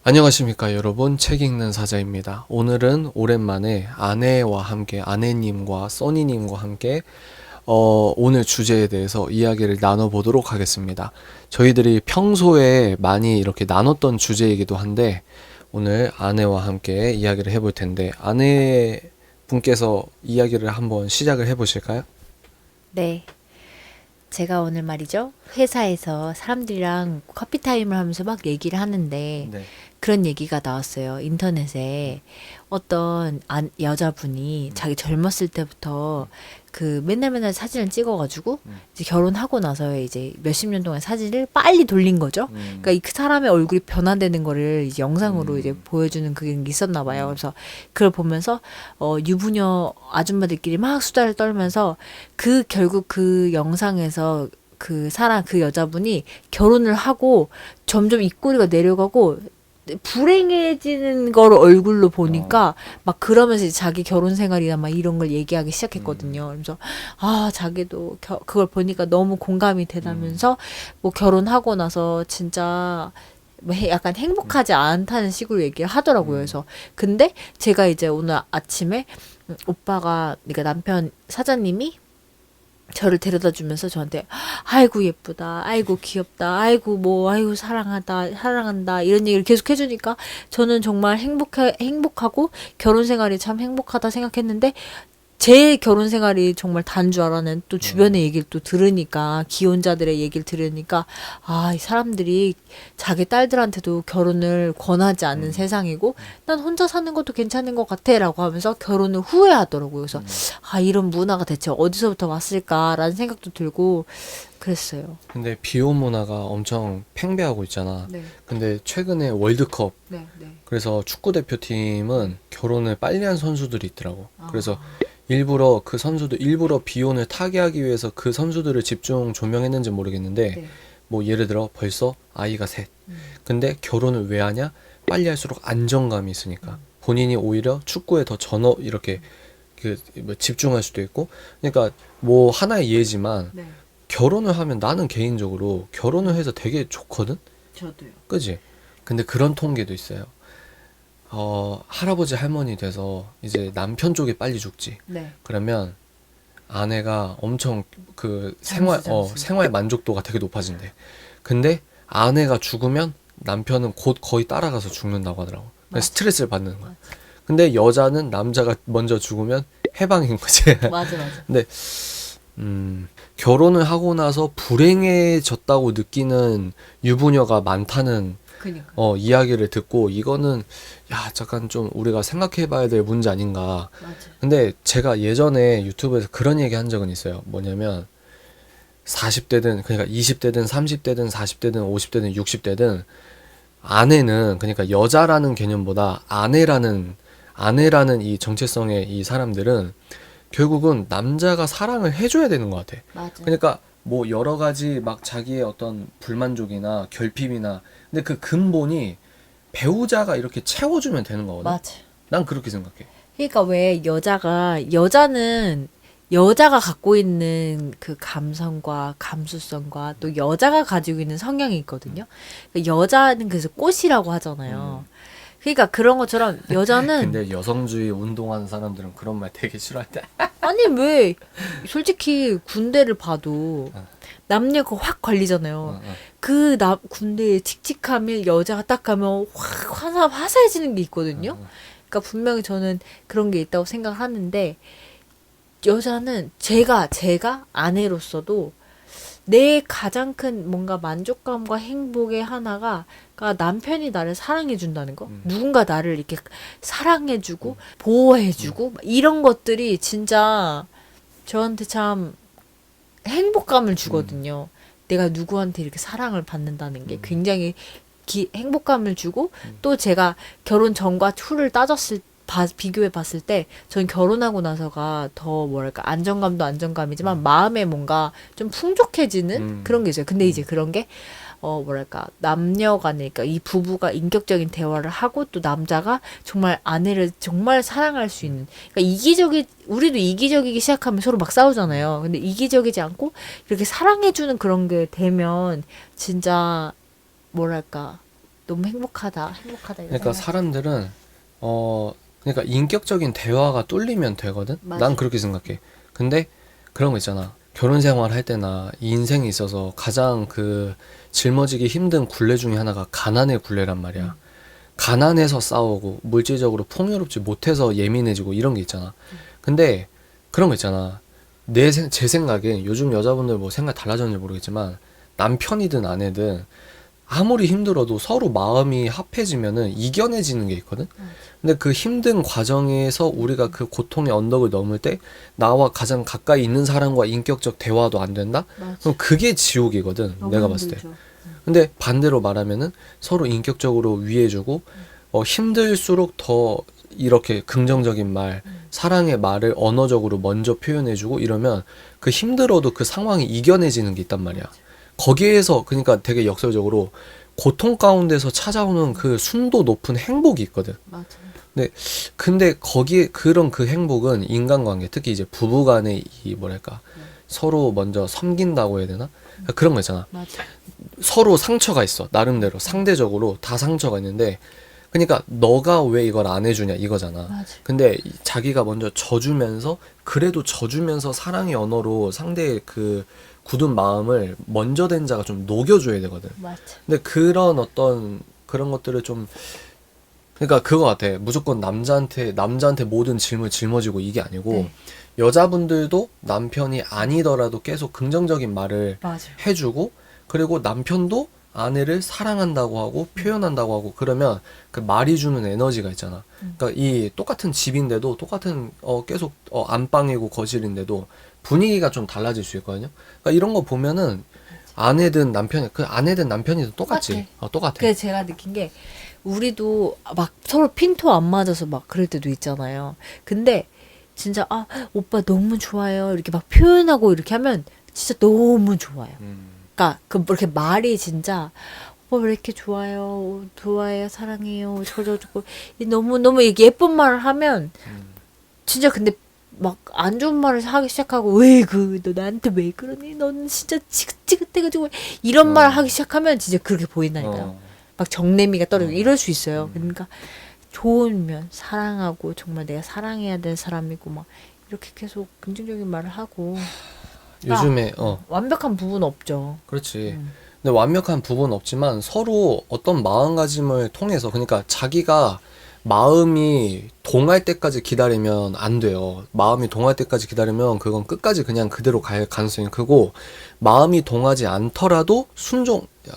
안녕하십니까 여러분, 책 읽는 사자입니다. 오늘은 오랜만에 아내와 함께, 아내님과 써니님과 함께 오늘 주제에 대해서 이야기를 나눠보도록 하겠습니다. 저희들이 평소에 많이 이렇게 나눴던 주제이기도 한데 오늘 아내와 함께 이야기를 해볼 텐데, 아내분께서 이야기를 한번 시작을 해보실까요? 네. 제가 오늘 말이죠. 회사에서 사람들이랑 커피 타임을 하면서 막 얘기를 하는데 네. 그런 얘기가 나왔어요. 인터넷에 어떤 여자분이 자기 젊었을 때부터 그 맨날 사진을 찍어가지고 이제 결혼하고 나서 이제 몇십 년 동안 사진을 빨리 돌린 거죠. 그러니까 그 사람의 얼굴이 변화되는 거를 이제 영상으로 이제 보여주는 그게 있었나 봐요. 그래서 그걸 보면서 유부녀 아줌마들끼리 막 수다를 떨면서 결국 그 영상에서 그 여자분이 결혼을 하고 점점 입꼬리가 내려가고 불행해지는 걸 얼굴로 보니까 막 그러면서 이제 자기 결혼 생활이나 막 이런 걸 얘기하기 시작했거든요. 그래서 자기도 그걸 보니까 너무 공감이 되다면서 뭐 결혼하고 나서 진짜 뭐 약간 행복하지 않다는 식으로 얘기를 하더라고요. 그래서 근데 제가 이제 오늘 아침에 오빠가 그러니까 남편 사장님이 저를 데려다 주면서 저한테 아이고 예쁘다, 아이고 귀엽다, 아이고 사랑한다 이런 얘기를 계속 해주니까 저는 정말 행복하고 결혼 생활이 참 행복하다 생각했는데 제 결혼 생활이 정말 단 줄 알았는 또 주변의 얘기를 또 들으니까 기혼자들의 얘기를 들으니까 이 사람들이 자기 딸들한테도 결혼을 권하지 않는 세상이고 난 혼자 사는 것도 괜찮은 것 같아라고 하면서 결혼을 후회하더라고요. 그래서 이런 문화가 대체 어디서부터 왔을까라는 생각도 들고 그랬어요. 근데 비혼 문화가 엄청 팽배하고 있잖아. 네, 근데 최근에 월드컵, 네, 네. 그래서 축구 대표팀은 결혼을 빨리 한 선수들이 있더라고. 아, 그래서 일부러 그 선수들 일부러 비혼을 타개하기 위해서 그 선수들을 집중 조명했는지 모르겠는데, 네. 뭐 예를 들어 벌써 아이가 셋. 근데 결혼을 왜 하냐? 빨리 할수록 안정감이 있으니까. 본인이 오히려 축구에 더 이렇게 뭐 집중할 수도 있고. 그러니까 뭐 하나의 예지만 네, 결혼을 하면 나는 개인적으로 결혼을 해서 되게 좋거든? 저도요. 그지? 근데 그런 통계도 있어요. 할아버지 할머니 돼서 이제 남편 쪽이 빨리 죽지. 네. 그러면 아내가 엄청 생활 만족도가 되게 높아진대. 근데 아내가 죽으면 남편은 곧 거의 따라가서 죽는다고 하더라고. 맞아. 스트레스를 받는 거야. 근데 여자는 남자가 먼저 죽으면 해방인 거지. 맞아, 맞아. 근데 결혼을 하고 나서 불행해졌다고 느끼는 유부녀가 많다는 그니까. 이야기를 듣고, 이거는 잠깐 좀 우리가 생각해 봐야 될 문제 아닌가. 맞아. 근데 제가 예전에 유튜브에서 그런 얘기 한 적은 있어요. 뭐냐면 40대든 그러니까 20대든 30대든 40대든 50대든 60대든 아내는, 그러니까 여자라는 개념보다 아내라는 이 정체성의 이 사람들은 결국은 남자가 사랑을 해줘야 되는 것 같아. 맞아. 그러니까 뭐 여러 가지 막 자기의 어떤 불만족이나 결핍이나, 근데 그 근본이 배우자가 이렇게 채워주면 되는 거거든. 맞아. 난 그렇게 생각해. 그러니까 왜 여자는 여자가 갖고 있는 그 감성과 감수성과 또 여자가 가지고 있는 성향이 있거든요. 그러니까 여자는 그래서 꽃이라고 하잖아요. 그러니까 그런 것처럼 여자는 근데 여성주의 운동하는 사람들은 그런 말 되게 싫어할 때. 아니 왜 솔직히 군대를 봐도 어. 남녀가 확 걸리잖아요. 군대의 칙칙함을 여자가 딱 가면 확 화사해지는 게 있거든요. 그러니까 분명히 저는 그런 게 있다고 생각을 하는데 여자는 제가 아내로서도 내 가장 큰 뭔가 만족감과 행복의 하나가 그러니까 남편이 나를 사랑해 준다는 거. 누군가 나를 이렇게 사랑해 주고 보호해 주고 이런 것들이 진짜 저한테 참 행복감을 주거든요. 내가 누구한테 이렇게 사랑을 받는다는 게 굉장히 행복감을 주고 또 제가 결혼 전과 후를 비교해 봤을 때 전 결혼하고 나서가 더 뭐랄까 안정감도 안정감이지만 마음에 뭔가 좀 풍족해지는 그런 게 있어요. 근데 이제 그런 게 뭐랄까 남녀 간에 그러니까 이 부부가 인격적인 대화를 하고 또 남자가 정말 아내를 정말 사랑할 수 있는 그러니까 우리도 이기적이기 시작하면 서로 막 싸우잖아요. 근데 이기적이지 않고 이렇게 사랑해주는 그런 게 되면 진짜 뭐랄까 너무 행복하다 이런 그러니까 생각. 사람들은 그러니까 인격적인 대화가 뚫리면 되거든. 맞아. 난 그렇게 생각해. 근데 그런 거 있잖아. 결혼 생활 할 때나 이 인생에 있어서 가장 그 짊어지기 힘든 굴레 중에 하나가 가난의 굴레란 말이야. 가난해서 싸우고 물질적으로 풍요롭지 못해서 예민해지고 이런 게 있잖아. 근데 그런 거 있잖아. 제 생각엔 요즘 여자분들 뭐 생각 달라졌는지 모르겠지만 남편이든 아내든 아무리 힘들어도 서로 마음이 합해지면은 이겨내지는 게 있거든. 근데 그 힘든 과정에서 우리가 그 고통의 언덕을 넘을 때 나와 가장 가까이 있는 사람과 인격적 대화도 안 된다? 맞아. 그럼 그게 지옥이거든. 너무 내가 봤을 때. 힘들죠. 근데 반대로 말하면은 서로 인격적으로 위해주고 힘들수록 더 이렇게 긍정적인 말, 사랑의 말을 언어적으로 먼저 표현해주고 이러면 그 힘들어도 그 상황이 이겨내지는 게 있단 말이야. 거기에서 그러니까 되게 역설적으로 고통 가운데서 찾아오는 그 순도 높은 행복이 있거든. 맞아. 근데 거기에 그런 그 행복은 인간관계, 특히 이제 부부간의 이 뭐랄까 서로 먼저 섬긴다고 해야 되나? 그런 거 있잖아. 맞아. 서로 상처가 있어. 나름대로 상대적으로 다 상처가 있는데 그러니까 너가 왜 이걸 안 해주냐 이거잖아. 맞아. 근데 자기가 먼저 져주면서 그래도 져주면서 사랑의 언어로 상대의 그 굳은 마음을 먼저 된 자가 좀 녹여줘야 되거든. 맞아. 근데 그런 어떤 그런 것들을 좀 그러니까 그거 같아. 무조건 남자한테 모든 짐을 짊어지고 이게 아니고 네. 여자분들도 남편이 아니더라도 계속 긍정적인 말을 맞아. 해주고 그리고 남편도 아내를 사랑한다고 하고 표현한다고 하고 그러면 그 말이 주는 에너지가 있잖아. 그러니까 이 똑같은 집인데도 똑같은 계속 안방이고 거실인데도 분위기가 좀 달라질 수 있거든요. 그러니까 이런 거 보면은 아내든 남편이든 똑같지. 똑같아. 그래서 제가 느낀 게 우리도 막 서로 핀토 안 맞아서 막 그럴 때도 있잖아요. 근데 진짜 오빠 너무 좋아요 이렇게 막 표현하고 이렇게 하면 진짜 너무 좋아요. 그러니까 그 이렇게 말이 진짜 오빠 왜 이렇게 좋아요, 좋아해요, 사랑해요, 저저저고 너무 너무 예쁜 말을 하면 진짜 근데 막 안 좋은 말을 하기 시작하고 너 나한테 왜 그러니? 넌 진짜 지긋지긋해가지고 이런 말 하기 시작하면 진짜 그렇게 보인다니까요. 막 정내미가 떨어지고 이럴 수 있어요. 그러니까 좋은 면 사랑하고 정말 내가 사랑해야 될 사람이고 막 이렇게 계속 긍정적인 말을 하고 요즘에 완벽한 부분 없죠. 그렇지. 근데 완벽한 부분은 없지만 서로 어떤 마음가짐을 통해서 그러니까 자기가 마음이 동할 때까지 기다리면 안 돼요. 마음이 동할 때까지 기다리면 그건 끝까지 그냥 그대로 갈 가능성이 크고 마음이 동하지 않더라도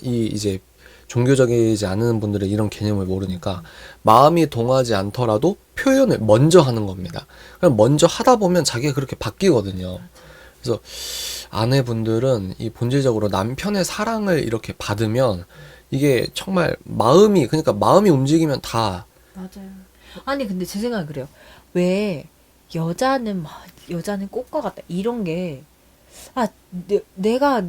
이제 종교적이지 않은 분들은 이런 개념을 모르니까 마음이 동하지 않더라도 표현을 먼저 하는 겁니다. 그럼 먼저 하다 보면 자기가 그렇게 바뀌거든요. 그래서 아내분들은 이 본질적으로 남편의 사랑을 이렇게 받으면 이게 정말 그러니까 마음이 움직이면 다 맞아요. 아니 근데 제 생각은 그래요. 왜 여자는 꽃과 같다 이런 게 내가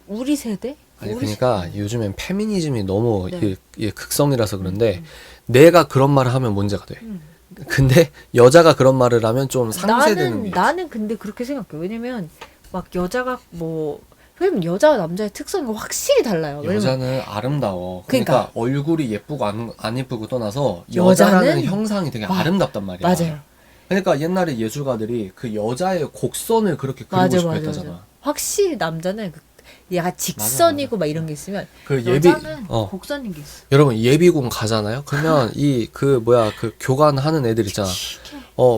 우리 세대? 아니 그러니까 요즘엔 페미니즘이 너무 네. 이게 극성이라서 그런데 내가 그런 말을 하면 문제가 돼. 음. 근데 여자가 그런 말을 하면 좀 상쇄되는 게 있어. 나는 근데 그렇게 생각해. 왜냐면 막 여자가 왜냐면 여자와 남자의 특성이 확실히 달라요. 왜냐면 여자는 아름다워. 그러니까 얼굴이 예쁘고 안 예쁘고 떠나서 여자는 여자라는 형상이 되게 아름답단 말이야. 맞아요. 그러니까 옛날에 예술가들이 그 여자의 곡선을 그렇게 그리고 싶어 했다잖아. 확실히 남자는 약간 직선이고 막 이런 게 있으면 그 여자는 곡선인 게 있어. 여러분 예비군 가잖아요. 그러면 그 교관하는 애들 있잖아.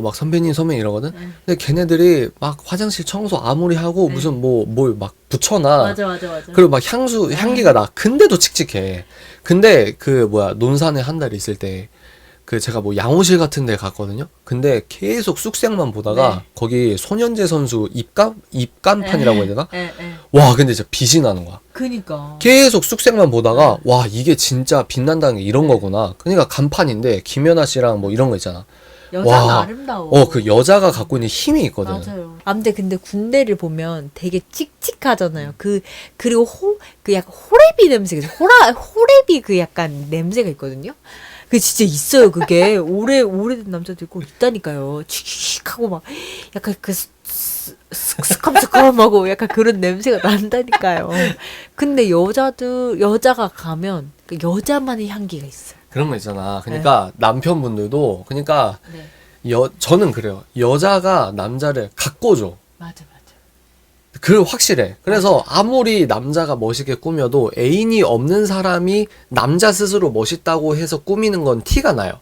막 선배님 이러거든. 근데 걔네들이 막 화장실 청소 아무리 하고 무슨 뭘 막 붙여놔. 맞아. 그리고 막 향기가 나. 근데도 칙칙해. 근데 논산에 한 달 있을 때 제가 양호실 같은 데 갔거든요. 근데 계속 쑥색만 보다가 거기 손현재 선수 입간판이라고 해야 되나? 와, 근데 진짜 빛이 나는 거야. 그니까. 계속 쑥색만 보다가 와, 이게 진짜 빛난다는 게 이런 거구나. 그러니까 간판인데 김연아 씨랑 이런 거 있잖아. 여자가 아름다워. 그 여자가 갖고 있는 힘이 있거든. 맞아요. 근데 군대를 보면 되게 칙칙하잖아요. 그리고 약간 호레비 냄새가 호레비 약간 냄새가 있거든요. 그게 진짜 있어요. 그게 오래된 남자도 있고 있다니까요. 칙칙하고 막 약간 스컴스컴하고 약간 그런 냄새가 난다니까요. 근데 여자가 가면 그 여자만의 향기가 있어요. 그런 거 있잖아. 그러니까 남편분들도 그러니까 네. 저는 그래요. 여자가 남자를 가꿔줘. 맞아. 그 확실해. 그래서 아무리 남자가 멋있게 꾸며도 애인이 없는 사람이 남자 스스로 멋있다고 해서 꾸미는 건 티가 나요.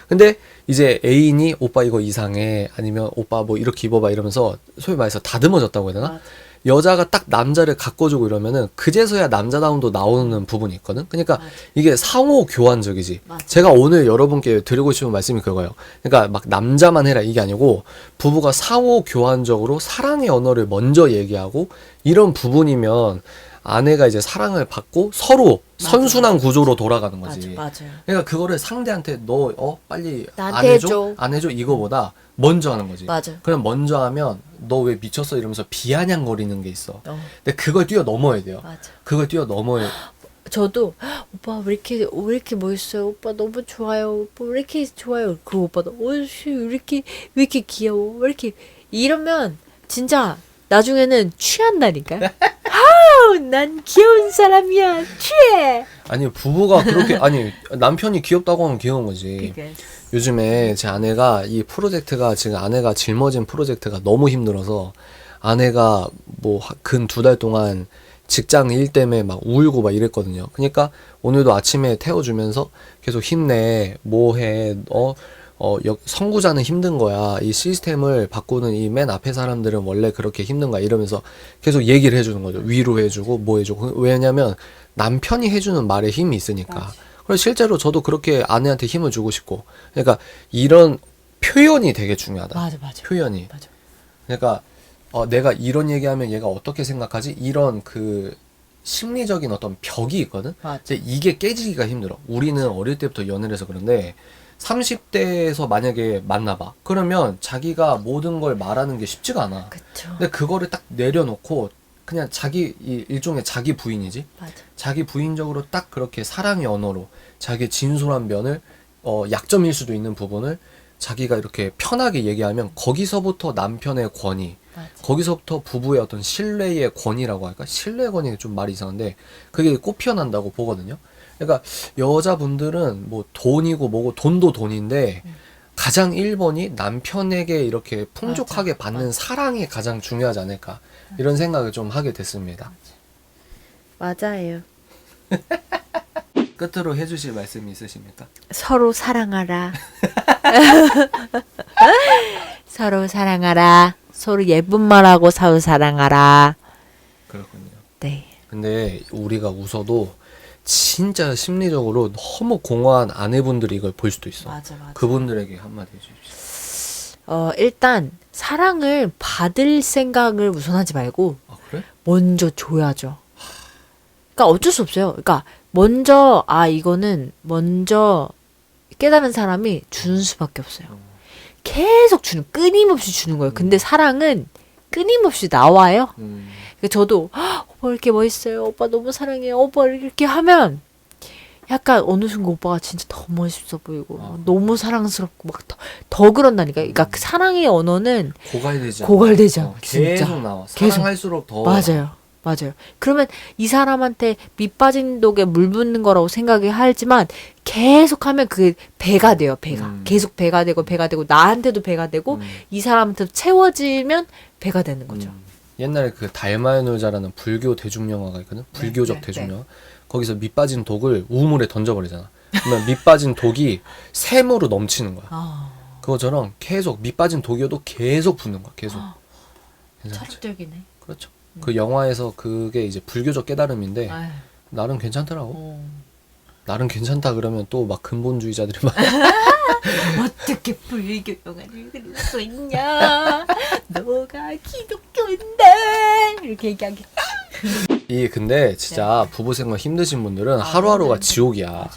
근데 이제 애인이 오빠 이거 이상해, 아니면 오빠 뭐 이렇게 입어봐 이러면서 소위 말해서 다듬어졌다고 해야 되나? 맞아. 여자가 딱 남자를 가꿔주고 이러면은 그제서야 남자다움도 나오는 부분이 있거든. 그러니까 맞아. 이게 상호 교환적이지. 맞아. 제가 오늘 여러분께 드리고 싶은 말씀이 그거예요. 그러니까 막 남자만 해라 이게 아니고 부부가 상호 교환적으로 사랑의 언어를 먼저 얘기하고 이런 부분이면 아내가 이제 사랑을 받고 서로 맞아, 선순환 맞아. 구조로 돌아가는 거지. 맞아요. 그러니까 그거를 상대한테 너 빨리 안 나한테 해줘? 해줘. 안 해줘? 이거보다 먼저 하는 거지. 맞아. 그럼 먼저 하면 너 왜 미쳤어? 이러면서 비아냥거리는 게 있어. 근데 그걸 뛰어넘어야 돼요. 맞아. 그걸 뛰어넘어야 저도 오빠 왜 이렇게 멋있어요? 오빠 너무 좋아요. 오빠 왜 이렇게 좋아요? 그 오빠도 어씨 왜 이렇게 귀여워? 왜 이렇게 이러면 진짜 나중에는 취한다니까. 아우 난 귀여운 사람이야. 취해. 아니 부부가 그렇게 아니 남편이 귀엽다고 하면 귀여운 거지. 그러니까. 요즘에 제 아내가 이 프로젝트가 지금 아내가 짊어진 프로젝트가 너무 힘들어서 아내가 뭐 근 2달 동안 직장 일 때문에 막 울고 막 이랬거든요. 그러니까 오늘도 아침에 태워주면서 계속 힘내, 뭐해, 선구자는 힘든 거야. 이 시스템을 바꾸는 이 맨 앞에 사람들은 원래 그렇게 힘든 거야. 이러면서 계속 얘기를 해주는 거죠. 위로해주고 뭐 해주고. 왜냐면 남편이 해주는 말에 힘이 있으니까. 맞아. 그래서 실제로 저도 그렇게 아내한테 힘을 주고 싶고. 그러니까 이런 표현이 되게 중요하다. 맞아. 표현이. 맞아. 그러니까 내가 이런 얘기하면 얘가 어떻게 생각하지? 이런 그 심리적인 어떤 벽이 있거든. 맞아. 근데 이게 깨지기가 힘들어. 우리는 어릴 때부터 연애를 해서 그런데 30대에서 만약에 만나봐. 그러면 자기가 모든 걸 말하는 게 쉽지가 않아. 그쵸. 근데 그거를 딱 내려놓고 그냥 일종의 자기 부인이지. 맞아. 자기 부인적으로 딱 그렇게 사랑의 언어로 자기의 진솔한 면을 약점일 수도 있는 부분을 자기가 이렇게 편하게 얘기하면 거기서부터 남편의 권위, 맞아. 거기서부터 부부의 어떤 신뢰의 권위라고 할까? 신뢰의 권위는 좀 말이 이상한데 그게 꽃 피어난다고 보거든요. 그러니까 여자분들은 뭐 돈이고 뭐고 돈도 돈인데 가장 1번이 남편에게 이렇게 풍족하게 맞아. 받는 사랑이 가장 중요하지 않을까 이런 생각을 좀 하게 됐습니다. 맞아요. 끝으로 해주실 말씀이 있으십니까? 서로 사랑하라. 서로 사랑하라. 서로 예쁜 말하고 서로 사랑하라. 그렇군요. 네. 근데 우리가 웃어도 진짜 심리적으로 너무 공허한 아내분들이 이걸 볼 수도 있어. 맞아. 그분들에게 한마디 해주십시오. 일단 사랑을 받을 생각을 우선하지 말고 아 그래? 먼저 줘야죠. 그러니까 어쩔 수 없어요. 그러니까 먼저 이거는 먼저 깨달은 사람이 주는 수밖에 없어요. 계속 끊임없이 주는 거예요. 근데 사랑은 끊임없이 나와요. 그러니까 저도 오빠 이렇게 멋있어요. 오빠 너무 사랑해요. 오빠 이렇게 하면 약간 어느 순간 오빠가 진짜 더 멋있어 보이고 너무 사랑스럽고 막 더 그런다니까. 그러니까 그 사랑의 언어는 고갈되지 않아. 고갈되지 않아. 진짜. 계속 나와. 계속. 사랑할수록 더. 맞아요. 그러면 이 사람한테 밑 빠진 독에 물 붓는 거라고 생각이 하지만 계속하면 그게 배가 돼요. 배가 계속 배가 되고 나한테도 배가 되고 이 사람한테도 채워지면 배가 되는 거죠. 옛날에 그 달마의 놀자라는 불교 대중 영화가 있거든. 불교적 대중 영화. 거기서 밑 빠진 독을 우물에 던져버리잖아. 그러면 밑 빠진 독이 샘으로 넘치는 거야. 그것처럼 계속 밑 빠진 독이어도 계속 붓는 거야. 계속. 괜찮지? 철학적이네. 그렇죠. 그 영화에서 그게 이제 불교적 깨달음인데 아유. 나름 괜찮더라고. 나름 괜찮다 그러면 또 막 근본주의자들이 막 어떻게 불교 영화를 그릴 수 있냐? 너가 기독교인데 이렇게 얘기하겠지. 근데 진짜 부부 생활 힘드신 분들은 하루하루가 지옥이야.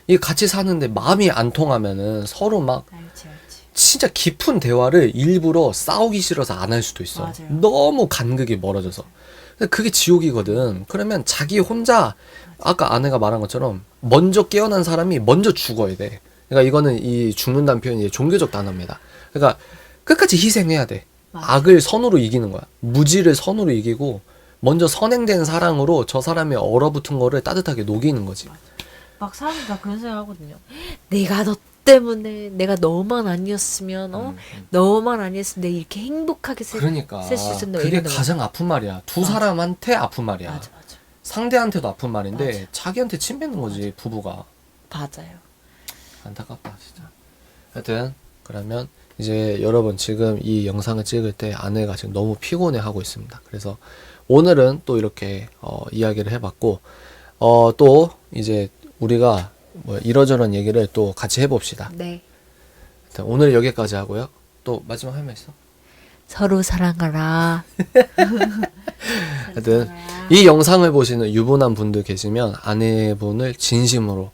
이 같이 사는데 마음이 안 통하면은 서로 막 알지. 진짜 깊은 대화를 일부러 싸우기 싫어서 안 할 수도 있어. 맞아요. 너무 간극이 멀어져서. 근데 그게 지옥이거든. 그러면 자기 혼자 아까 아내가 말한 것처럼 먼저 깨어난 사람이 먼저 죽어야 돼. 그러니까 이거는 이 죽는다는 표현이 종교적 단어입니다. 그러니까 끝까지 희생해야 돼. 맞아. 악을 선으로 이기는 거야. 무지를 선으로 이기고 먼저 선행된 사랑으로 저 사람의 얼어붙은 거를 따뜻하게 녹이는 거지. 막 사람들 다 그런 생각 하거든요. 내가 너 때문에 내가 너만 아니었으면 너만 아니었으면 내가 이렇게 행복하게 그러니까 살 수 있었는데 그게 이러는 가장 아픈 말이야. 두 맞아. 사람한테 아픈 말이야. 맞아. 상대한테도 아픈 말인데 맞아. 자기한테 침 뱉는 거지. 맞아. 부부가. 맞아요. 안타깝다 진짜. 하여튼 그러면 이제 여러분 지금 이 영상을 찍을 때 아내가 지금 너무 피곤해 하고 있습니다. 그래서 오늘은 또 이렇게 이야기를 해봤고 또 이제 우리가 뭐 이러저런 얘기를 또 같이 해봅시다. 네. 하여튼 오늘 여기까지 하고요. 또 마지막 할 말 있어? 서로 사랑하라. 하여튼 이 영상을 보시는 유부남 분들 계시면 아내분을 진심으로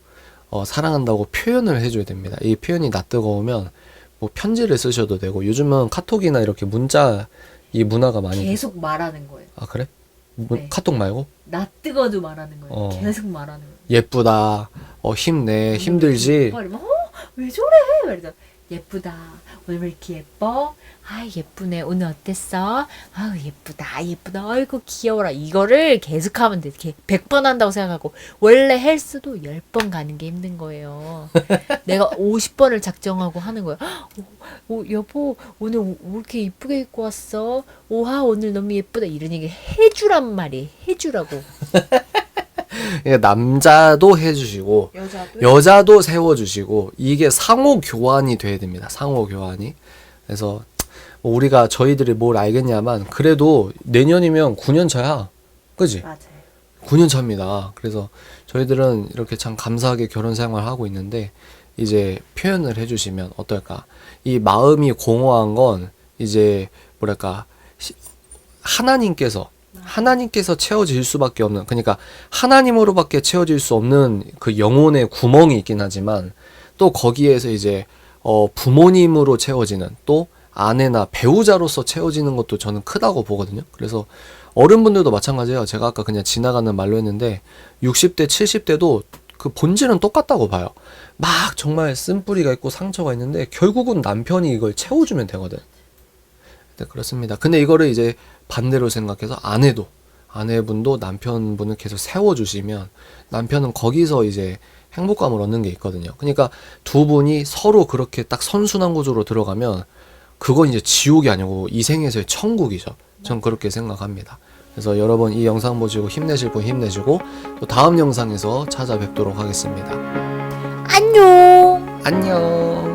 사랑한다고 표현을 해줘야 됩니다. 이 표현이 낯뜨거우면 뭐 편지를 쓰셔도 되고 요즘은 카톡이나 이렇게 문자 이 문화가 많이 계속 말하는 거예요. 아 그래? 네. 카톡 말고? 나 뜨거도 말하는 거예요. 어. 계속 말하는 거예요. 예쁘다 힘내 힘들지 이러면 왜 저래? 말이죠. 예쁘다. 오늘 왜 이렇게 예뻐? 아 예쁘네. 오늘 어땠어? 아 예쁘다. 아이고 귀여워라. 이거를 계속하면 돼. 이렇게 100번 한다고 생각하고 원래 헬스도 10번 가는 게 힘든 거예요. 내가 50번을 작정하고 하는 거예요. 여보 오늘 왜 이렇게 이쁘게 입고 왔어? 오하 오늘 너무 예쁘다. 이런 얘기 해주란 말이에요. 해주라고. 그러니까 남자도 해주시고 여자도 세워주시고 이게 상호 교환이 돼야 됩니다. 상호 교환이. 그래서 뭐 우리가 저희들이 뭘 알겠냐만 그래도 내년이면 9년 차야. 그지? 맞아요. 9년 차입니다. 그래서 저희들은 이렇게 참 감사하게 결혼 생활을 하고 있는데 이제 표현을 해주시면 어떨까? 이 마음이 공허한 건 이제 뭐랄까 하나님께서 채워질 수밖에 없는, 그러니까 하나님으로밖에 채워질 수 없는 그 영혼의 구멍이 있긴 하지만 또 거기에서 이제 부모님으로 채워지는 또 아내나 배우자로서 채워지는 것도 저는 크다고 보거든요. 그래서 어른분들도 마찬가지예요. 제가 아까 그냥 지나가는 말로 했는데 60대 70대도 그 본질은 똑같다고 봐요. 막 정말 쓴뿌리가 있고 상처가 있는데 결국은 남편이 이걸 채워주면 되거든. 네, 그렇습니다. 근데 이거를 이제 반대로 생각해서 아내분도 남편분을 계속 세워주시면 남편은 거기서 이제 행복감을 얻는 게 있거든요. 그러니까 두 분이 서로 그렇게 딱 선순환 구조로 들어가면 그건 이제 지옥이 아니고 이 생에서의 천국이죠. 전 그렇게 생각합니다. 그래서 여러분 이 영상 보시고 힘내실 분 힘내시고 또 다음 영상에서 찾아뵙도록 하겠습니다. 안녕. 안녕.